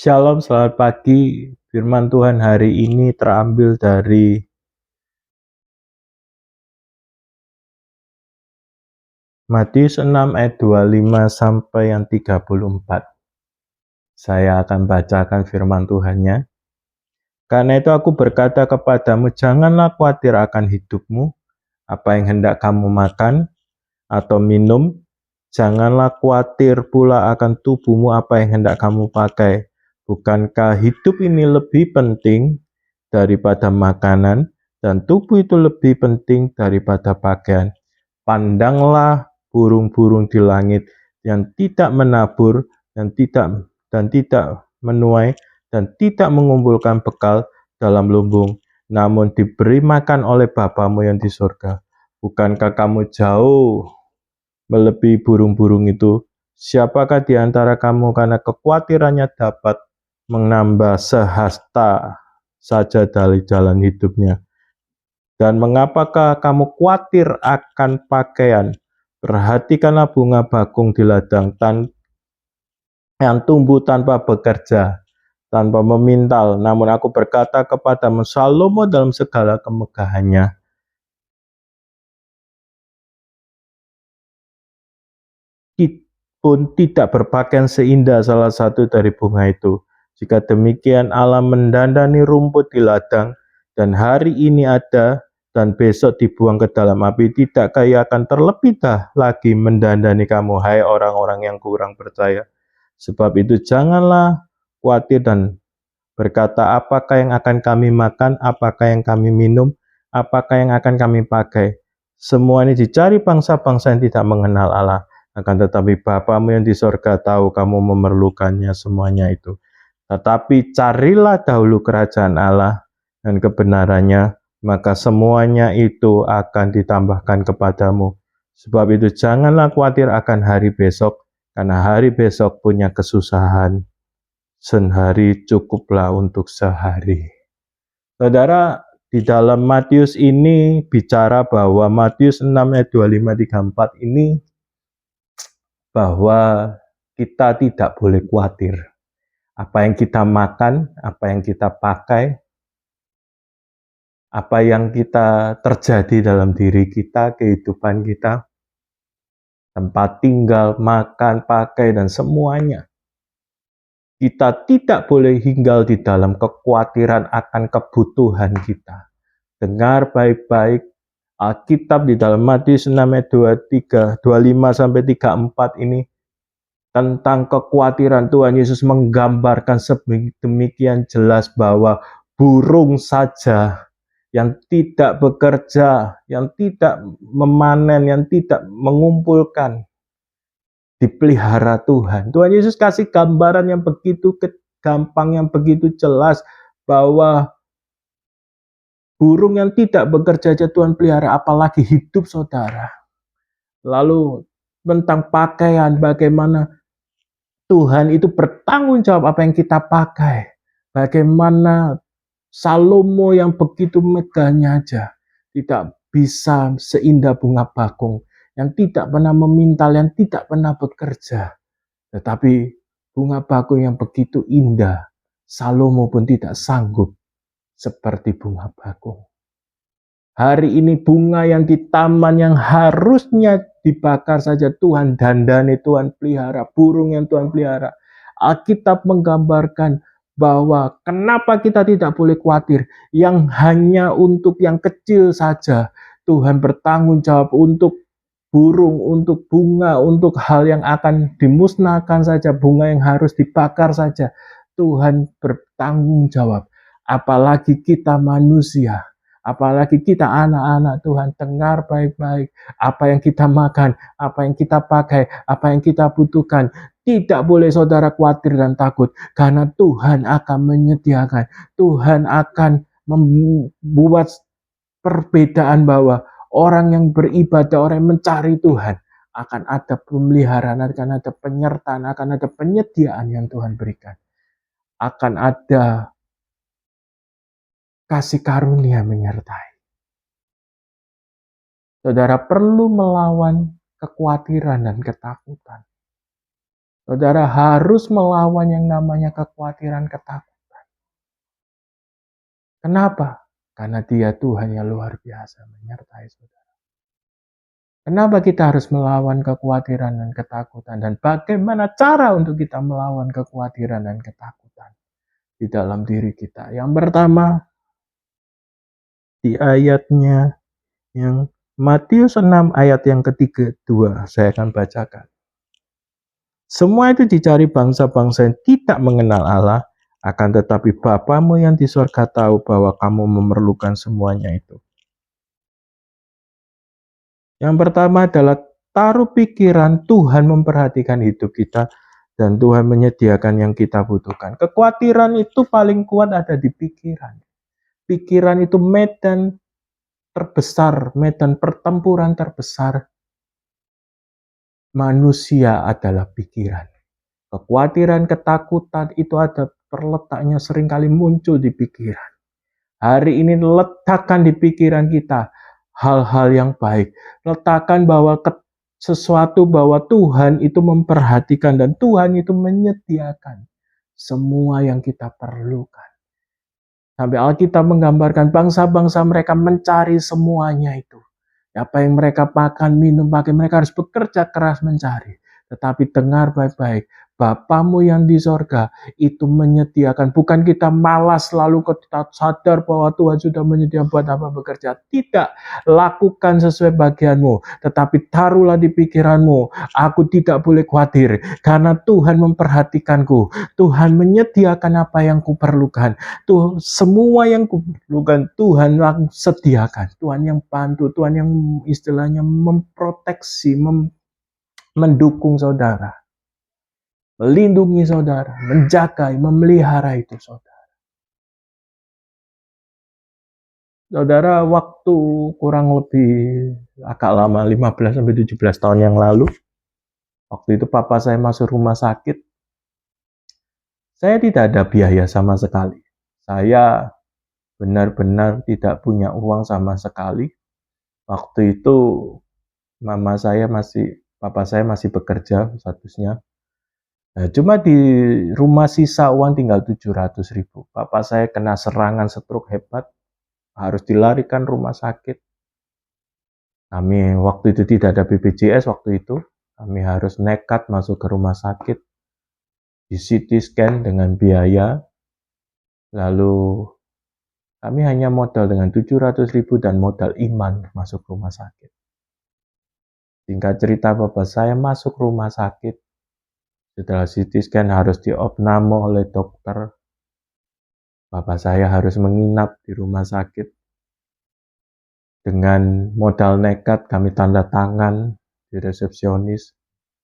Shalom, selamat pagi. Firman Tuhan hari ini terambil dari Matius 6 ayat 25 sampai yang 34. Saya akan bacakan firman Tuhannya. Karena itu aku berkata kepadamu, janganlah khawatir akan hidupmu, apa yang hendak kamu makan atau minum. Janganlah khawatir pula akan tubuhmu, apa yang hendak kamu pakai. Bukankah hidup ini lebih penting daripada makanan, dan tubuh itu lebih penting daripada pakaian? Pandanglah burung-burung di langit yang tidak menabur dan tidak menuai dan tidak mengumpulkan bekal dalam lumbung, namun diberi makan oleh Bapamu yang di surga. Bukankah kamu jauh melebihi burung-burung itu? Siapakah di antara kamu karena kekhawatirannya dapat menambah sehasta saja dari jalan hidupnya? Dan mengapakah kamu khawatir akan pakaian? Perhatikanlah bunga bakung di ladang yang tumbuh tanpa bekerja, tanpa memintal. Namun aku berkata kepadamu, Salomo dalam segala kemegahannya pun tidak berpakaian seindah salah satu dari bunga itu. Jika demikian Allah mendandani rumput di ladang, dan hari ini ada dan besok dibuang ke dalam api, tidakkah Ia akan terlebih lagi mendandani kamu, hai orang-orang yang kurang percaya? Sebab itu janganlah khawatir dan berkata, apakah yang akan kami makan, apakah yang kami minum, apakah yang akan kami pakai. Semua ini dicari bangsa-bangsa yang tidak mengenal Allah. Akan tetapi Bapamu yang di sorga tahu kamu memerlukannya semuanya itu. Tetapi carilah dahulu kerajaan Allah dan kebenarannya, maka semuanya itu akan ditambahkan kepadamu. Sebab itu janganlah khawatir akan hari besok, karena hari besok punya kesusahan. Sehari cukuplah untuk sehari. Saudara, di dalam Matius ini bicara bahwa Matius 6 ayat 25-34 ini bahwa kita tidak boleh khawatir. Apa yang kita makan, apa yang kita pakai, apa yang kita terjadi dalam diri kita, kehidupan kita, tempat tinggal, makan, pakai, dan semuanya. Kita tidak boleh tinggal di dalam kekhawatiran akan kebutuhan kita. Dengar baik-baik, Alkitab di dalam Matius 6 ayat 25-34 ini tentang kekhawatiran. Tuhan Yesus menggambarkan sedemikian jelas bahwa burung saja yang tidak bekerja, yang tidak memanen, yang tidak mengumpulkan, dipelihara Tuhan. Tuhan Yesus kasih gambaran yang begitu gampang, yang begitu jelas bahwa burung yang tidak bekerja aja Tuhan pelihara, apalagi hidup saudara. Lalu tentang pakaian, bagaimana Tuhan itu bertanggung jawab apa yang kita pakai. Bagaimana Salomo yang begitu megahnya aja tidak bisa seindah bunga bakung, yang tidak pernah memintal, yang tidak pernah bekerja. Tetapi bunga bakung yang begitu indah, Salomo pun tidak sanggup seperti bunga bakung. Hari ini bunga yang di taman yang harusnya dibakar saja Tuhan dandani, Tuhan pelihara, burung yang Tuhan pelihara. Alkitab menggambarkan bahwa kenapa kita tidak boleh khawatir, yang hanya untuk yang kecil saja Tuhan bertanggung jawab, untuk burung, untuk bunga, untuk hal yang akan dimusnahkan saja, bunga yang harus dibakar saja, Tuhan bertanggung jawab. Apalagi kita manusia, apalagi kita anak-anak Tuhan. Dengar baik-baik, apa yang kita makan, apa yang kita pakai, apa yang kita butuhkan, tidak boleh saudara khawatir dan takut, karena Tuhan akan menyediakan. Tuhan akan membuat perbedaan bahwa orang yang beribadah, orang yang mencari Tuhan, akan ada pemeliharaan, akan ada penyertaan, akan ada penyediaan yang Tuhan berikan. Akan ada kasih karunia menyertai. Saudara perlu melawan kekhawatiran dan ketakutan. Saudara harus melawan yang namanya kekhawatiran, ketakutan. Kenapa? Karena Dia Tuhan yang luar biasa menyertai saudara. Kenapa kita harus melawan kekhawatiran dan ketakutan? Dan bagaimana cara untuk kita melawan kekhawatiran dan ketakutan di dalam diri kita? Yang pertama, di ayatnya yang Matius 6 ayat yang ketiga, 2, saya akan bacakan. Semua itu dicari bangsa-bangsa yang tidak mengenal Allah, akan tetapi Bapamu yang di sorga tahu bahwa kamu memerlukan semuanya itu. Yang pertama adalah taruh pikiran Tuhan memperhatikan hidup kita dan Tuhan menyediakan yang kita butuhkan. Kekhawatiran itu paling kuat ada di pikiran. Pikiran itu medan terbesar, medan pertempuran terbesar manusia adalah pikiran. Kekhawatiran, ketakutan itu ada terletaknya seringkali muncul di pikiran. Hari ini letakkan di pikiran kita hal-hal yang baik. Letakkan bahwa sesuatu bahwa Tuhan itu memperhatikan dan Tuhan itu menyediakan semua yang kita perlukan. Sampai Alkitab menggambarkan bangsa-bangsa mereka mencari semuanya itu. Apa yang mereka makan, minum, pakai, mereka harus bekerja keras mencari. Tetapi dengar baik-baik, Bapamu yang di sorga itu menyediakan. Bukan kita malas lalu kita sadar bahwa Tuhan sudah menyediakan buat apa bekerja. Tidak, lakukan sesuai bagianmu. Tetapi taruhlah di pikiranmu, aku tidak boleh khawatir. Karena Tuhan memperhatikanku. Tuhan menyediakan apa yang kuperlukan. Tuh, semua yang kuperlukan Tuhan sediakan. Tuhan yang bantu, Tuhan yang istilahnya memproteksi, mendukung saudara. Melindungi saudara, menjaga, memelihara itu saudara. Saudara, waktu kurang lebih agak lama, 15-17 tahun yang lalu, waktu itu papa saya masuk rumah sakit, saya tidak ada biaya sama sekali. Saya benar-benar tidak punya uang sama sekali. Waktu itu papa saya masih bekerja statusnya. Nah, cuma di rumah sisa uang tinggal 700.000. Papa saya kena serangan stroke hebat, harus dilarikan rumah sakit. Kami waktu itu tidak ada BPJS waktu itu. Kami harus nekat masuk ke rumah sakit, di CT scan dengan biaya. Lalu kami hanya modal dengan 700.000 dan modal iman masuk rumah sakit. Singkat cerita, bapak saya masuk rumah sakit. Setelah CT scan harus diopname oleh dokter. Bapak saya harus menginap di rumah sakit. Dengan modal nekat kami tanda tangan di resepsionis.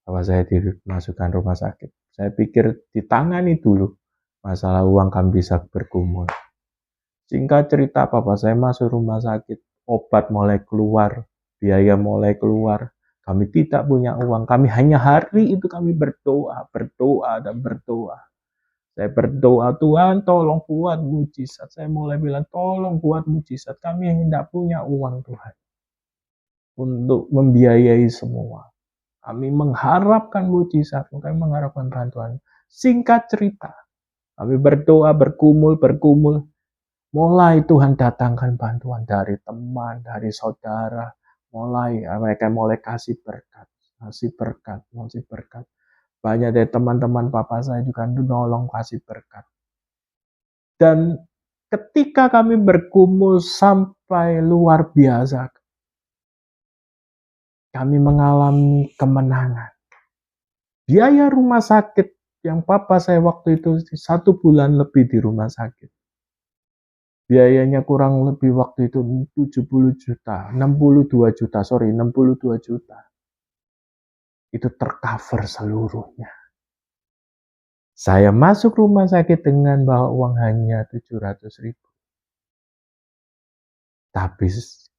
Bapak saya dimasukkan rumah sakit. Saya pikir ditangani dulu. Masalah uang kami bisa bergumul. Singkat cerita, bapak saya masuk rumah sakit. Obat mulai keluar. Biaya mulai keluar. Kami tidak punya uang. Kami hanya hari itu kami berdoa, dan berdoa. Saya berdoa, Tuhan tolong buat mujizat. Saya mulai bilang, tolong buat mujizat. Kami tidak punya uang Tuhan. Untuk membiayai semua. Kami mengharapkan mujizat. Kami mengharapkan bantuan. Singkat cerita. Kami berdoa, bergumul. Mulai Tuhan datangkan bantuan dari teman, dari saudara. Mereka mulai kasih berkat. Banyak dari teman-teman papa saya juga nolong kasih berkat. Dan ketika kami bergumul sampai luar biasa, kami mengalami kemenangan. Biaya rumah sakit yang papa saya waktu itu 1 bulan lebih di rumah sakit. Biayanya kurang lebih waktu itu 62 juta. Itu tercover seluruhnya. Saya masuk rumah sakit dengan bawa uang hanya 700.000. Tapi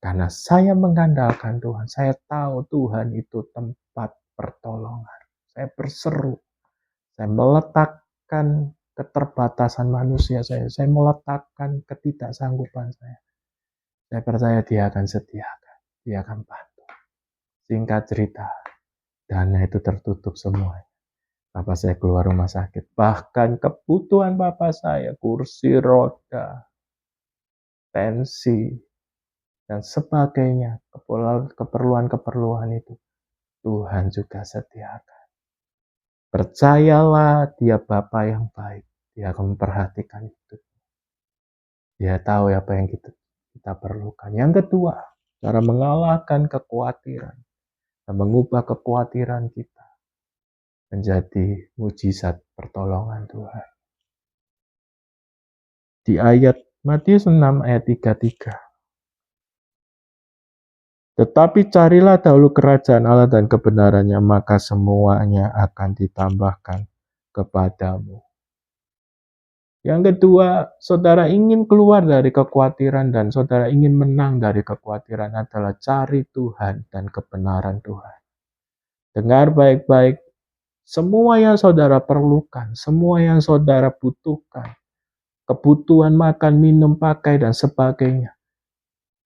karena saya mengandalkan Tuhan, saya tahu Tuhan itu tempat pertolongan. Saya berseru, saya meletakkan keterbatasan manusia saya meletakkan ketidaksanggupan saya. Saya percaya Dia akan sediakan, Dia akan bantu. Singkat cerita, dana itu tertutup semua. Bapak saya keluar rumah sakit. Bahkan kebutuhan bapak saya, kursi roda, tensi, dan sebagainya, keperluan-keperluan itu, Tuhan juga sediakan. Percayalah, dia Bapa yang baik. Dia akan memperhatikan itu. Dia tahu apa yang kita perlukan. Yang kedua, cara mengalahkan kekhawatiran dan mengubah kekhawatiran kita menjadi mujizat pertolongan Tuhan. Di ayat Matius 6 ayat 33. Tetapi carilah dahulu kerajaan Allah dan kebenarannya, maka semuanya akan ditambahkan kepadamu. Yang kedua, saudara ingin keluar dari kekhawatiran dan saudara ingin menang dari kekhawatiran adalah cari Tuhan dan kebenaran Tuhan. Dengar baik-baik, semua yang saudara perlukan, semua yang saudara butuhkan, kebutuhan makan, minum, pakai, dan sebagainya,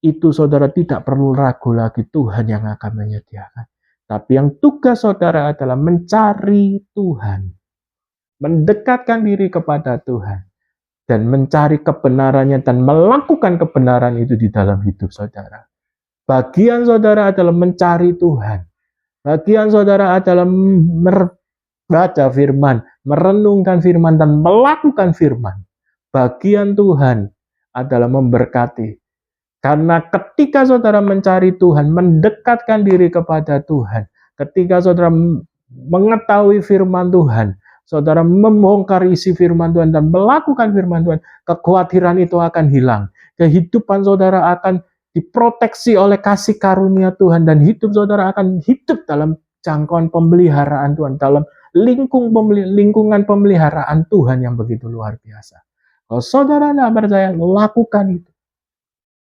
itu saudara tidak perlu ragu lagi, Tuhan yang akan menyediakan. Tapi yang tugas saudara adalah mencari Tuhan, mendekatkan diri kepada Tuhan, dan mencari kebenarannya dan melakukan kebenaran itu di dalam hidup saudara. Bagian saudara adalah mencari Tuhan. Bagian saudara adalah membaca firman, merenungkan firman, dan melakukan firman. Bagian Tuhan adalah memberkati. Karena ketika saudara mencari Tuhan, mendekatkan diri kepada Tuhan, ketika saudara mengetahui firman Tuhan, saudara membongkar isi firman Tuhan dan melakukan firman Tuhan, kekhawatiran itu akan hilang. Kehidupan saudara akan diproteksi oleh kasih karunia Tuhan dan hidup saudara akan hidup dalam jangkauan pemeliharaan Tuhan, dalam lingkungan pemeliharaan Tuhan yang begitu luar biasa. Kalau saudara tidak percaya, lakukan itu.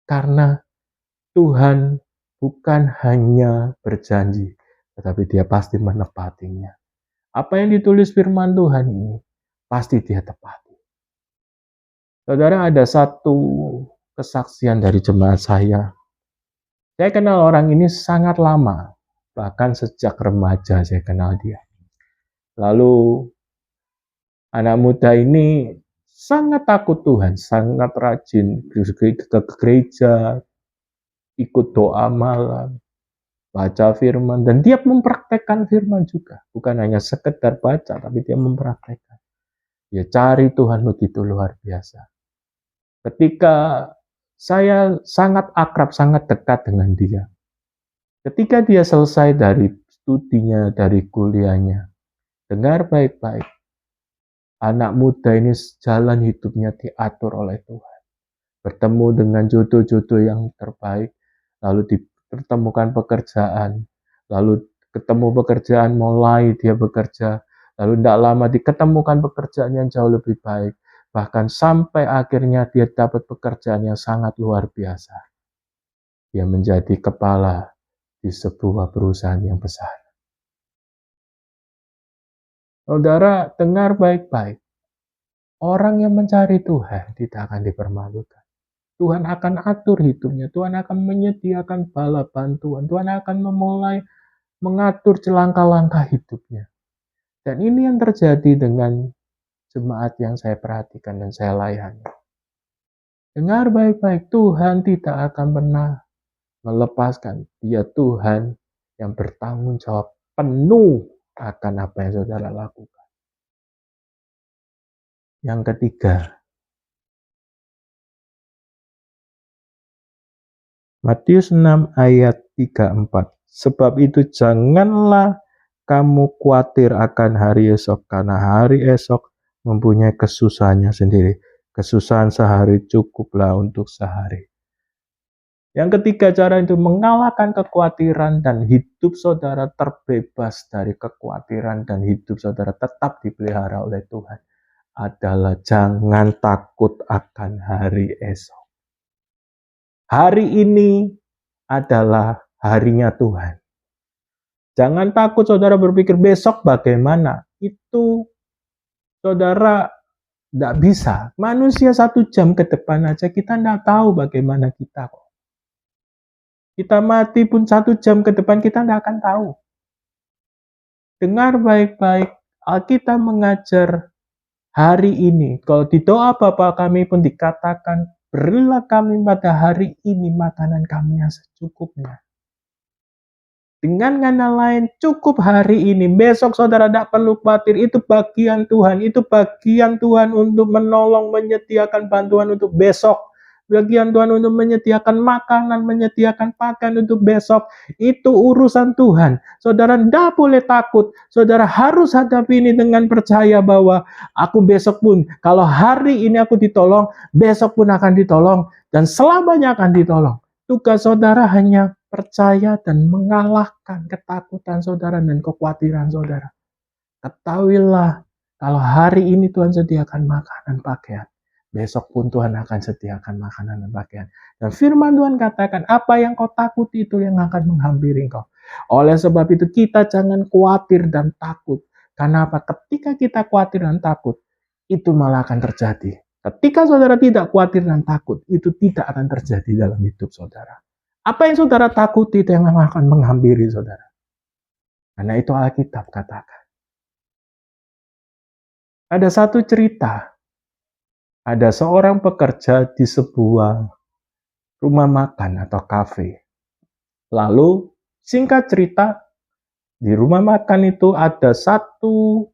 Karena Tuhan bukan hanya berjanji, tetapi dia pasti menepatinya. Apa yang ditulis firman Tuhan ini, pasti dia tepati. Saudara, ada satu kesaksian dari jemaat saya. Saya kenal orang ini sangat lama, bahkan sejak remaja saya kenal dia. Lalu, anak muda ini sangat takut Tuhan, sangat rajin ke gereja, ikut doa malam, baca firman, dan dia mempraktekkan firman juga. Bukan hanya sekedar baca, tapi dia mempraktekkan. Dia cari Tuhan begitu luar biasa. Ketika saya sangat akrab, sangat dekat dengan dia. Ketika dia selesai dari studinya, dari kuliahnya, dengar baik-baik. Anak muda ini jalan hidupnya diatur oleh Tuhan. Bertemu dengan jodoh-jodoh yang terbaik, lalu dipertemukan pekerjaan, lalu ketemu pekerjaan, mulai dia bekerja, lalu tidak lama diketemukan pekerjaan yang jauh lebih baik, bahkan sampai akhirnya dia dapat pekerjaan yang sangat luar biasa. Dia menjadi kepala di sebuah perusahaan yang besar. Saudara, dengar baik-baik. Orang yang mencari Tuhan tidak akan dipermalukan. Tuhan akan atur hidupnya, Tuhan akan menyediakan bala bantuan, Tuhan akan memulai mengatur langkah-langkah hidupnya. Dan ini yang terjadi dengan jemaat yang saya perhatikan dan saya layani. Dengar baik-baik, Tuhan tidak akan pernah melepaskan. Dia Tuhan yang bertanggung jawab penuh akan apa yang saudara lakukan. Yang ketiga, Matius 6 ayat 34. Sebab itu janganlah kamu khawatir akan hari esok, karena hari esok mempunyai kesusahannya sendiri. Kesusahan sehari cukuplah untuk sehari. Yang ketiga, cara itu mengalahkan kekhawatiran dan hidup saudara terbebas dari kekhawatiran dan hidup saudara tetap dipelihara oleh Tuhan adalah jangan takut akan hari esok. Hari ini adalah harinya Tuhan. Jangan takut saudara berpikir besok bagaimana. Itu saudara tidak bisa. Manusia 1 jam ke depan aja kita tidak tahu bagaimana kita kok. Kita mati pun 1 jam ke depan kita tidak akan tahu. Dengar baik-baik, Alkitab mengajar hari ini, kalau di doa Bapa kami pun dikatakan, berilah kami pada hari ini makanan kami yang secukupnya. Dengan kata lain, cukup hari ini. Besok saudara tidak perlu khawatir. Itu bagian Tuhan. Itu bagian Tuhan untuk menolong, menyediakan bantuan untuk besok. Bagian Tuhan untuk menyediakan makanan, menyediakan pakaian untuk besok. Itu urusan Tuhan. Saudara tidak boleh takut. Saudara harus hadapi ini dengan percaya bahwa aku besok pun, kalau hari ini aku ditolong, besok pun akan ditolong. Dan selamanya akan ditolong. Tugas saudara hanya percaya dan mengalahkan ketakutan saudara dan kekhawatiran saudara. Ketahuilah, kalau hari ini Tuhan sediakan makanan pakaian, besok pun Tuhan akan sediakan makanan dan pakaian. Dan firman Tuhan katakan, apa yang kau takuti itu yang akan menghampiri kau. Oleh sebab itu kita jangan khawatir dan takut. Karena apa? Ketika kita khawatir dan takut, itu malah akan terjadi. Ketika saudara tidak khawatir dan takut, itu tidak akan terjadi dalam hidup saudara. Apa yang saudara takuti itu yang akan menghampiri saudara. Karena itu Alkitab katakan. Ada satu cerita. Ada seorang pekerja di sebuah rumah makan atau kafe. Lalu singkat cerita, di rumah makan itu ada satu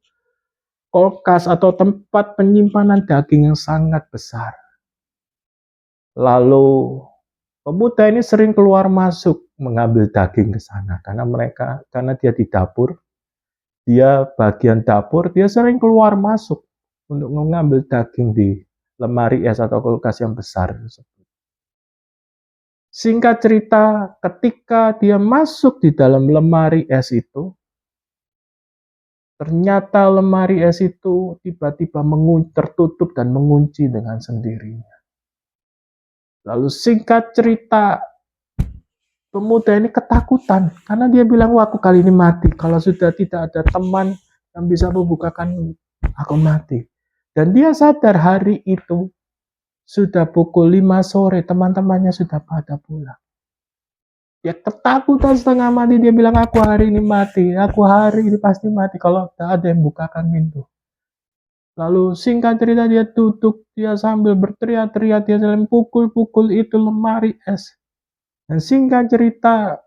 kulkas atau tempat penyimpanan daging yang sangat besar. Lalu pemuda ini sering keluar masuk mengambil daging ke sana karena dia di dapur, dia bagian dapur, dia sering keluar masuk untuk mengambil daging di lemari es atau kulkas yang besar. Singkat cerita, ketika dia masuk di dalam lemari es itu, ternyata lemari es itu tiba-tiba tertutup dan mengunci dengan sendirinya. Lalu singkat cerita, pemuda ini ketakutan karena dia bilang, wah aku kali ini mati. Kalau sudah tidak ada teman yang bisa membukakan, aku mati. Dan dia sadar hari itu sudah pukul 5 sore, teman-temannya sudah pada pulang. Dia ketakutan setengah mati, dia bilang, aku hari ini mati, aku hari ini pasti mati kalau tidak ada yang bukakan pintu. Lalu singkat cerita dia duduk, dia sambil berteriak-teriak, dia saling pukul-pukul itu lemari es. Dan singkat cerita,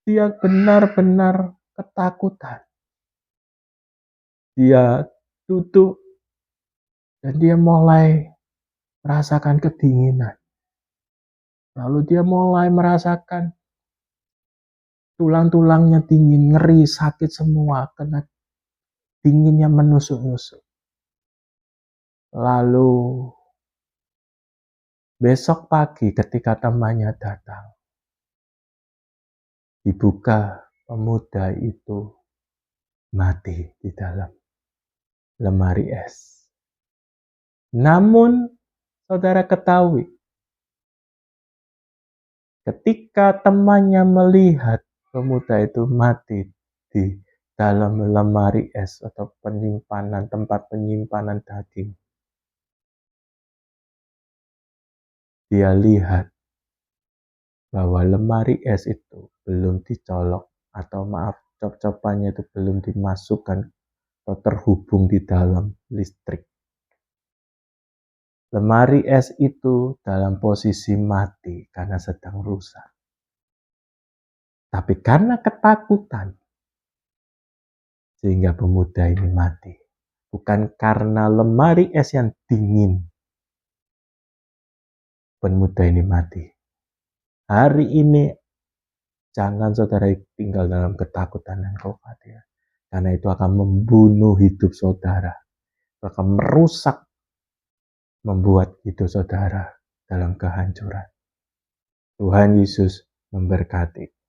dia benar-benar ketakutan. Dia duduk dan dia mulai merasakan kedinginan. Lalu dia mulai merasakan tulang-tulangnya dingin, ngeri, sakit semua karena dinginnya menusuk-nusuk. Lalu besok pagi ketika temannya datang, dibuka, pemuda itu mati di dalam lemari es. Namun saudara ketahui, ketika temannya melihat pemuda itu mati di dalam lemari es atau tempat penyimpanan daging, dia lihat bahwa lemari es itu belum dicolok atau cop-copannya itu belum dimasukkan atau terhubung di dalam listrik. Lemari es itu dalam posisi mati karena sedang rusak. Tapi karena ketakutan, sehingga pemuda ini mati. Bukan karena lemari es yang dingin, pemuda ini mati. Hari ini jangan saudara tinggal dalam ketakutan dan kekhawatiran. Karena itu akan membunuh hidup saudara. Itu akan merusak, membuat hidup saudara dalam kehancuran. Tuhan Yesus memberkati.